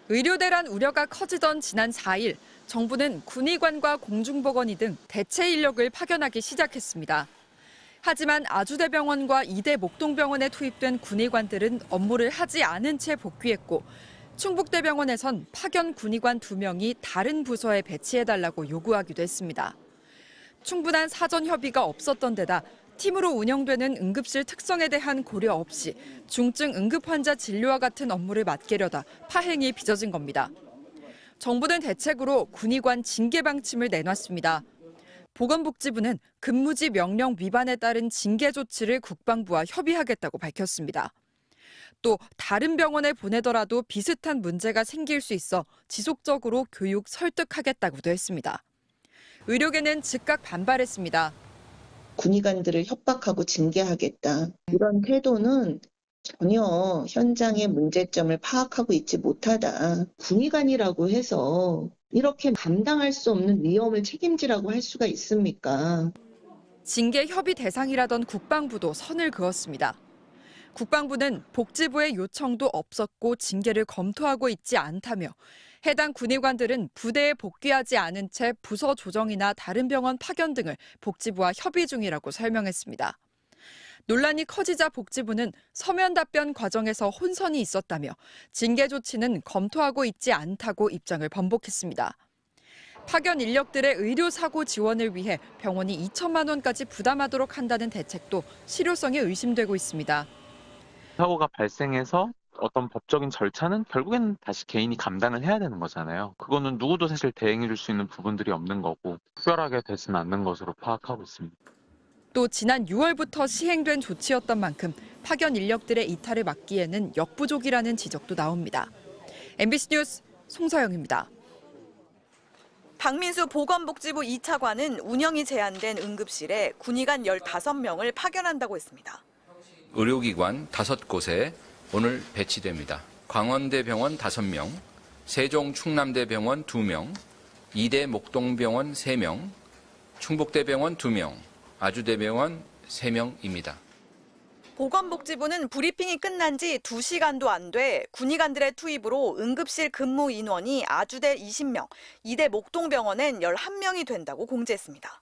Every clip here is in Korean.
의료대란 우려가 커지던 지난 4일, 정부는 군의관과 공중보건의 등 대체 인력을 파견하기 시작했습니다. 하지만 아주대병원과 이대 목동병원에 투입된 군의관들은 업무를 하지 않은 채 복귀했고, 충북대병원에선 파견 군의관 2명이 다른 부서에 배치해달라고 요구하기도 했습니다. 충분한 사전 협의가 없었던 데다 팀으로 운영되는 응급실 특성에 대한 고려 없이 중증 응급환자 진료와 같은 업무를 맡기려다 파행이 빚어진 겁니다. 정부는 대책으로 군의관 징계 방침을 내놨습니다. 보건복지부는 근무지 명령 위반에 따른 징계 조치를 국방부와 협의하겠다고 밝혔습니다. 또 다른 병원에 보내더라도 비슷한 문제가 생길 수 있어 지속적으로 교육 설득하겠다고도 했습니다. 의료계는 즉각 반발했습니다. 군의관들을 협박하고 징계하겠다. 이런 태도는 전혀 현장의 문제점을 파악하고 있지 못하다. 군의관이라고 해서 이렇게 감당할 수 없는 위험을 책임지라고 할 수가 있습니까? 징계 협의 대상이라던 국방부도 선을 그었습니다. 국방부는 복지부의 요청도 없었고 징계를 검토하고 있지 않다며 해당 군의관들은 부대에 복귀하지 않은 채 부서 조정이나 다른 병원 파견 등을 복지부와 협의 중이라고 설명했습니다. 논란이 커지자 복지부는 서면 답변 과정에서 혼선이 있었다며 징계 조치는 검토하고 있지 않다고 입장을 번복했습니다. 파견 인력들의 의료사고 지원을 위해 병원이 2천만 원까지 부담하도록 한다는 대책도 실효성이 의심되고 있습니다. 사고가 발생해서 어떤 법적인 절차는 결국엔 다시 개인이 감당을 해야 되는 거잖아요. 그거는 누구도 사실 대행해 줄 수 있는 부분들이 없는 거고 특별하게 되지는 않는 것으로 파악하고 있습니다. 또 지난 6월부터 시행된 조치였던 만큼 파견 인력들의 이탈을 막기에는 역부족이라는 지적도 나옵니다. MBC 뉴스 송서영입니다. 박민수 보건복지부 2차관은 운영이 제한된 응급실에 군의관 15명을 파견한다고 했습니다. 의료기관 5곳에 오늘 배치됩니다. 광원대병원 5명, 세종 충남대병원 2명, 이대 목동병원 3명, 충북대병원 2명, 아주대병원 3명입니다. 보건복지부는 브리핑이 끝난 지 2시간도 안 돼 군의관들의 투입으로 응급실 근무 인원이 아주대 20명, 이대 목동병원엔 11명이 된다고 공지했습니다.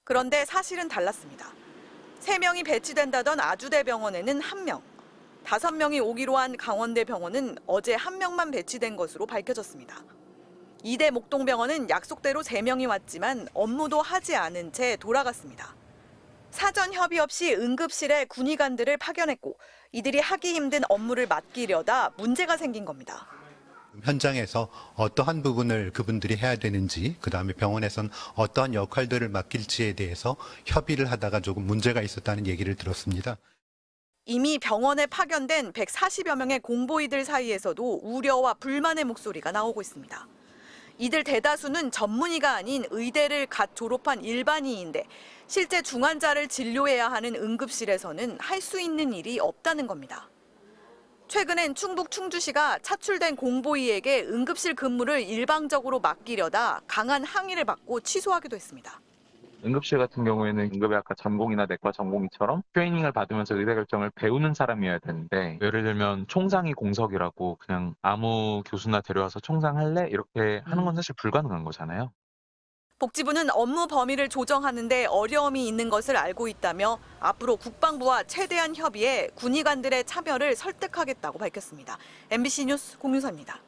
그런데 사실은 달랐습니다. 3명이 배치된다던 아주대병원에는 1명, 5명이 오기로 한 강원대병원은 어제 1명만 배치된 것으로 밝혀졌습니다. 이대 목동병원은 약속대로 3명이 왔지만 업무도 하지 않은 채 돌아갔습니다. 사전 협의 없이 응급실에 군의관들을 파견했고 이들이 하기 힘든 업무를 맡기려다 문제가 생긴 겁니다. 현장에서 어떠한 부분을 그분들이 해야 되는지, 그다음에 병원에선 어떠한 역할들을 맡길지에 대해서 협의를 하다가 조금 문제가 있었다는 얘기를 들었습니다. 이미 병원에 파견된 140여 명의 공보이들 사이에서도 우려와 불만의 목소리가 나오고 있습니다. 이들 대다수는 전문의가 아닌 의대를 갓 졸업한 일반인인데 실제 중환자를 진료해야 하는 응급실에서는 할 수 있는 일이 없다는 겁니다. 최근엔 충북 충주시가 차출된 공보의에게 응급실 근무를 일방적으로 맡기려다 강한 항의를 받고 취소하기도 했습니다. 응급실 같은 경우에는 응급의학과 전공이나 내과 전공의처럼 트레이닝을 받으면서 의대 결정을 배우는 사람이어야 되는데 예를 들면 총상이 공석이라고 그냥 아무 교수나 데려와서 총상할래? 이렇게 하는 건 사실 불가능한 거잖아요. 복지부는 업무 범위를 조정하는 데 어려움이 있는 것을 알고 있다며 앞으로 국방부와 최대한 협의해 군의관들의 참여를 설득하겠다고 밝혔습니다. MBC 뉴스 공유서입니다.